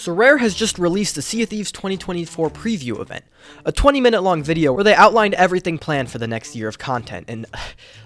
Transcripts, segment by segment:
So Rare has just released the Sea of Thieves 2024 preview event, a 20-minute long video where they outlined everything planned for the next year of content, and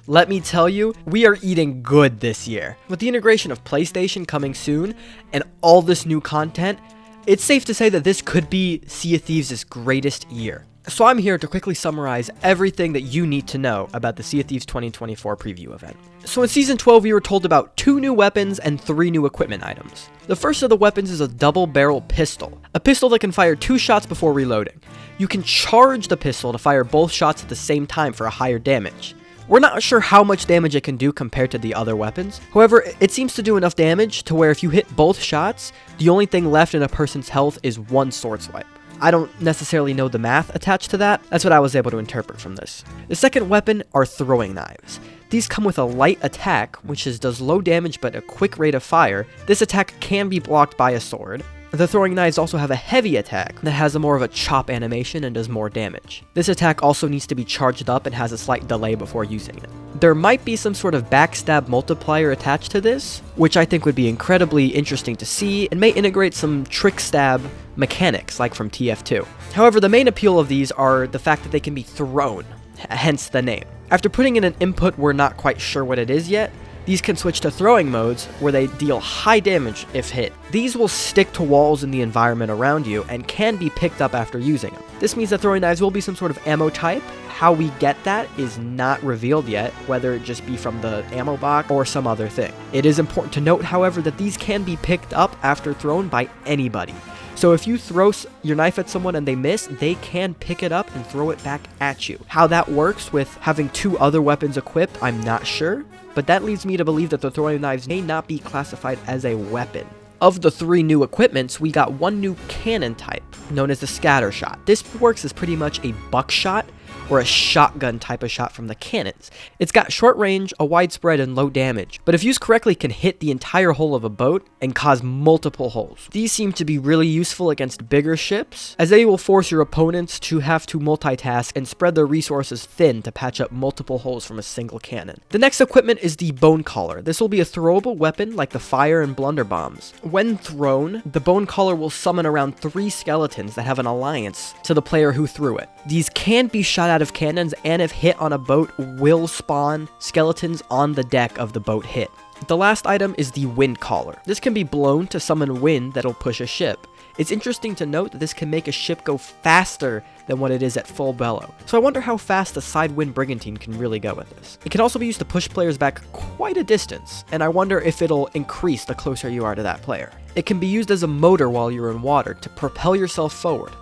let me tell you, we are eating good this year. With the integration of PlayStation coming soon, and all this new content, it's safe to say that this could be Sea of Thieves' greatest year. So I'm here to quickly summarize everything that you need to know about the Sea of Thieves 2024 preview event. So in Season 12, we were told about 2 new weapons and 3 new equipment items. The first of the weapons is a double-barrel pistol, a pistol that can fire 2 shots before reloading. You can charge the pistol to fire both shots at the same time for a higher damage. We're not sure how much damage it can do compared to the other weapons. However, it seems to do enough damage to where if you hit both shots, the only thing left in a person's health is 1 sword swipe. I don't necessarily know the math attached to that. That's what I was able to interpret from this. The second weapon are throwing knives. These come with a light attack, which does low damage but a quick rate of fire. This attack can be blocked by a sword. The throwing knives also have a heavy attack that has more of a chop animation and does more damage. This attack also needs to be charged up and has a slight delay before using it. There might be some sort of backstab multiplier attached to this, which I think would be incredibly interesting to see and may integrate some trick stab mechanics like from TF2. However, the main appeal of these are the fact that they can be thrown, hence the name. After putting in an input we're not quite sure what it is yet, these can switch to throwing modes where they deal high damage if hit. These will stick to walls in the environment around you and can be picked up after using them. This means that throwing knives will be some sort of ammo type. How we get that is not revealed yet, whether it just be from the ammo box or some other thing. It is important to note, however, that these can be picked up after thrown by anybody. So if you throw your knife at someone and they miss, they can pick it up and throw it back at you. How that works with having 2 other weapons equipped, I'm not sure, but that leads me to believe that the throwing knives may not be classified as a weapon. Of the 3 new equipments, we got 1 new cannon type, known as the scatter shot. This works as pretty much a buckshot, or a shotgun type of shot from the cannons. It's got short range, a wide spread, and low damage, but if used correctly can hit the entire hull of a boat and cause multiple holes. These seem to be really useful against bigger ships, as they will force your opponents to have to multitask and spread their resources thin to patch up multiple holes from a single cannon. The next equipment is the bone collar. This will be a throwable weapon like the fire and blunder bombs. When thrown, the bone collar will summon around 3 skeletons that have an alliance to the player who threw it. These can be shot out of cannons, and if hit on a boat, will spawn skeletons on the deck of the boat hit. The last item is the wind collar. This can be blown to summon wind that'll push a ship. It's interesting to note that this can make a ship go faster than what it is at full bellow. So I wonder how fast the Sidewind Brigantine can really go with this. It can also be used to push players back quite a distance, and I wonder if it'll increase the closer you are to that player. It can be used as a motor while you're in water to propel yourself forward,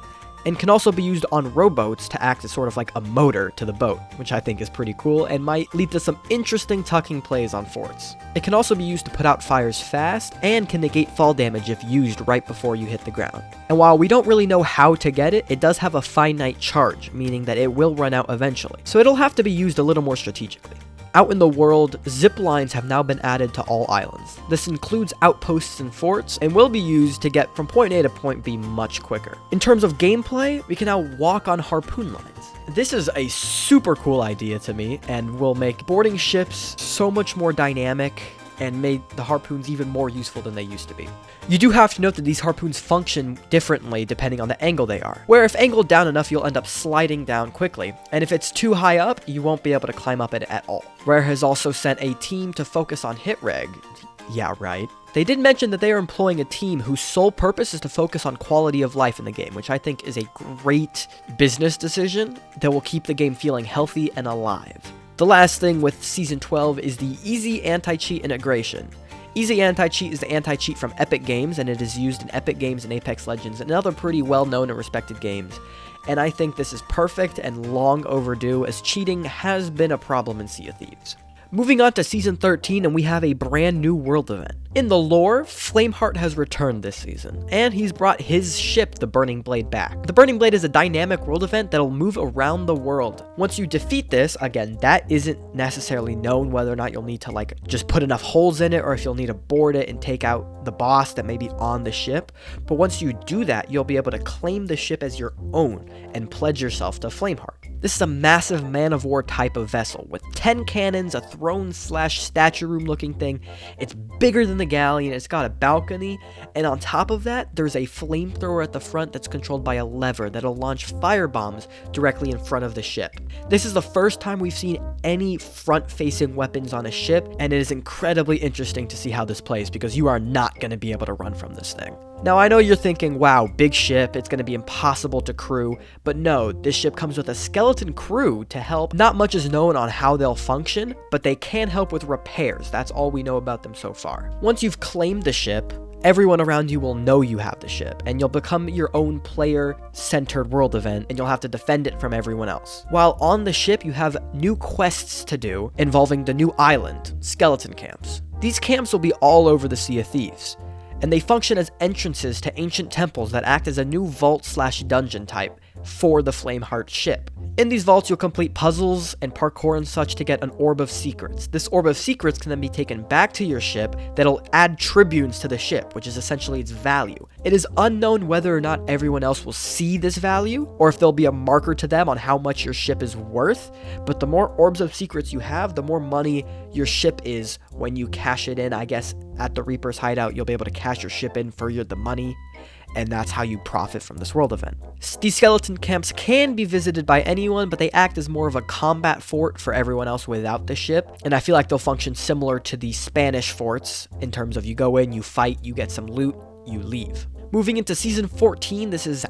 and can also be used on rowboats to act as sort of like a motor to the boat, which I think is pretty cool and might lead to some interesting tucking plays on forts. It can also be used to put out fires fast and can negate fall damage if used right before you hit the ground. And while we don't really know how to get it, it does have a finite charge, meaning that it will run out eventually, so it'll have to be used a little more strategically. Out in the world, zip lines have now been added to all islands. This includes outposts and forts, and will be used to get from point A to point B much quicker. In terms of gameplay, we can now walk on harpoon lines. This is a super cool idea to me, and will make boarding ships so much more dynamic, and made the harpoons even more useful than they used to be. You do have to note that these harpoons function differently depending on the angle they are, where if angled down enough, you'll end up sliding down quickly, and if it's too high up, you won't be able to climb up it at all. Rare has also sent a team to focus on hit reg. Yeah, right. They did mention that they are employing a team whose sole purpose is to focus on quality of life in the game, which I think is a great business decision that will keep the game feeling healthy and alive. The last thing with Season 12 is the Easy Anti-Cheat integration. Easy Anti-Cheat is the anti-cheat from Epic Games, and it is used in Epic Games and Apex Legends and other pretty well-known and respected games. And I think this is perfect and long overdue, as cheating has been a problem in Sea of Thieves. Moving on to Season 13, and we have a brand new world event. In the lore, Flameheart has returned this season, and he's brought his ship, the Burning Blade, back. The Burning Blade is a dynamic world event that'll move around the world. Once you defeat this, again, that isn't necessarily known whether or not you'll need to just put enough holes in it, or if you'll need to board it and take out the boss that may be on the ship. But once you do that, you'll be able to claim the ship as your own and pledge yourself to Flameheart. This is a massive man-of-war type of vessel with 10 cannons, a throne/statue room looking thing. It's bigger than the galleon, it's got a balcony, and on top of that, there's a flamethrower at the front that's controlled by a lever that'll launch fire bombs directly in front of the ship. This is the first time we've seen any front-facing weapons on a ship, and it is incredibly interesting to see how this plays because you are not going to be able to run from this thing. Now, I know you're thinking, wow, big ship, it's going to be impossible to crew, but no, this ship comes with a skeleton crew to help. Not much is known on how they'll function, but they can help with repairs. That's all we know about them so far. Once you've claimed the ship, everyone around you will know you have the ship, and you'll become your own player-centered world event, and you'll have to defend it from everyone else. While on the ship, you have new quests to do involving the new island, skeleton camps. These camps will be all over the Sea of Thieves, and they function as entrances to ancient temples that act as a new vault/dungeon type for the Flameheart ship. In these vaults, you'll complete puzzles and parkour and such to get an Orb of Secrets. This Orb of Secrets can then be taken back to your ship that'll add tribunes to the ship, which is essentially its value. It is unknown whether or not everyone else will see this value, or if there'll be a marker to them on how much your ship is worth, but the more Orbs of Secrets you have, the more money your ship is when you cash it in. I guess at the Reaper's hideout, you'll be able to cash your ship in for the money, and that's how you profit from this world event. These skeleton camps can be visited by anyone, but they act as more of a combat fort for everyone else without the ship, and I feel like they'll function similar to the Spanish forts in terms of you go in, you fight, you get some loot, you leave. Moving into Season 14, this is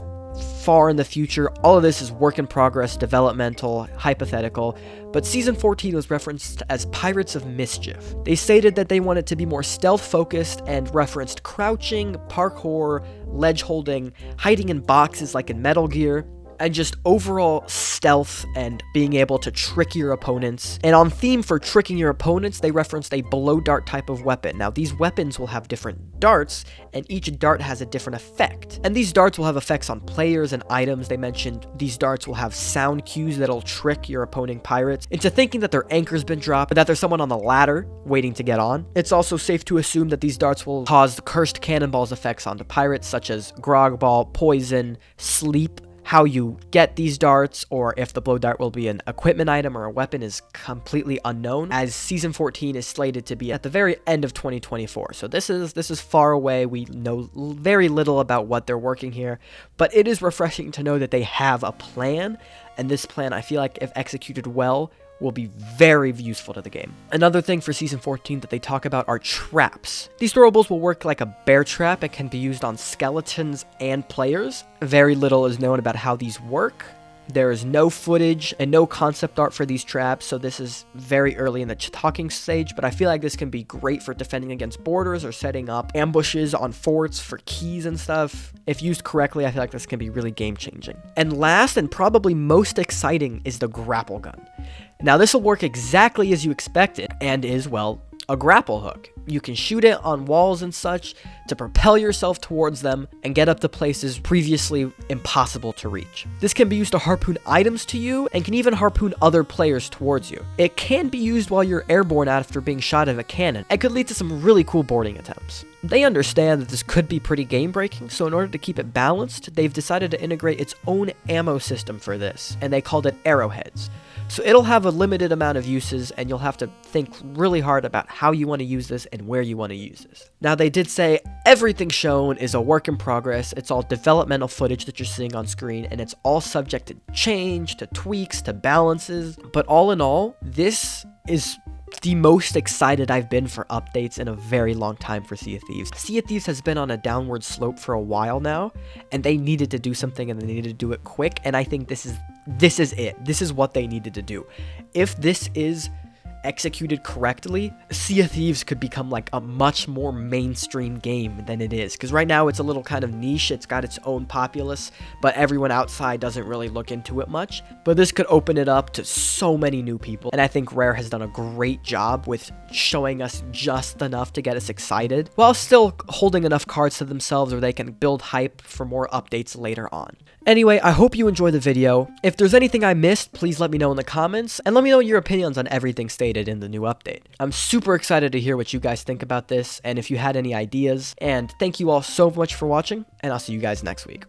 far in the future. All of this is work in progress, developmental, hypothetical, but Season 14 was referenced as Pirates of Mischief. They stated that they wanted to be more stealth-focused and referenced crouching, parkour, ledge holding, hiding in boxes like in Metal Gear, and just overall stealth and being able to trick your opponents. And on theme for tricking your opponents, they referenced a blow dart type of weapon. Now, these weapons will have different darts, and each dart has a different effect. And these darts will have effects on players and items. They mentioned these darts will have sound cues that'll trick your opposing pirates into thinking that their anchor's been dropped, or that there's someone on the ladder waiting to get on. It's also safe to assume that these darts will cause cursed cannonballs effects onto pirates, such as grog ball, poison, sleep. How you get these darts, or if the blow dart will be an equipment item or a weapon, is completely unknown, as Season 14 is slated to be at the very end of 2024. So this is far away. We know very little about what they're working here, but it is refreshing to know that they have a plan, and this plan, I feel like if executed well, will be very useful to the game. Another thing for Season 14 that they talk about are traps. These throwables will work like a bear trap and can be used on skeletons and players. Very little is known about how these work. There is no footage and no concept art for these traps, so this is very early in the talking stage, but I feel like this can be great for defending against borders or setting up ambushes on forts for keys and stuff. If used correctly, I feel like this can be really game-changing. And last, and probably most exciting, is the grapple gun. Now, this will work exactly as you expected, and is, well, a grapple hook. You can shoot it on walls and such to propel yourself towards them and get up to places previously impossible to reach. This can be used to harpoon items to you and can even harpoon other players towards you. It can be used while you're airborne after being shot at a cannon and could lead to some really cool boarding attempts. They understand that this could be pretty game-breaking, so in order to keep it balanced, they've decided to integrate its own ammo system for this, and they called it arrowheads. So it'll have a limited amount of uses, and you'll have to think really hard about how you want to use this and where you want to use this. Now, they did say everything shown is a work in progress. It's all developmental footage that you're seeing on screen, and it's all subject to change, to tweaks, to balances. But all in all, this is the most excited I've been for updates in a very long time for Sea of Thieves. Sea of Thieves has been on a downward slope for a while now, and they needed to do something, and they needed to do it quick, and I think this is it. This is what they needed to do. If this is executed correctly, Sea of Thieves could become like a much more mainstream game than it is. Because right now it's a little kind of niche, it's got its own populace, but everyone outside doesn't really look into it much. But this could open it up to so many new people, and I think Rare has done a great job with showing us just enough to get us excited, while still holding enough cards to themselves where they can build hype for more updates later on. Anyway, I hope you enjoyed the video. If there's anything I missed, please let me know in the comments, and let me know your opinions on everything stated in the new update. I'm super excited to hear what you guys think about this, and if you had any ideas, and thank you all so much for watching, and I'll see you guys next week.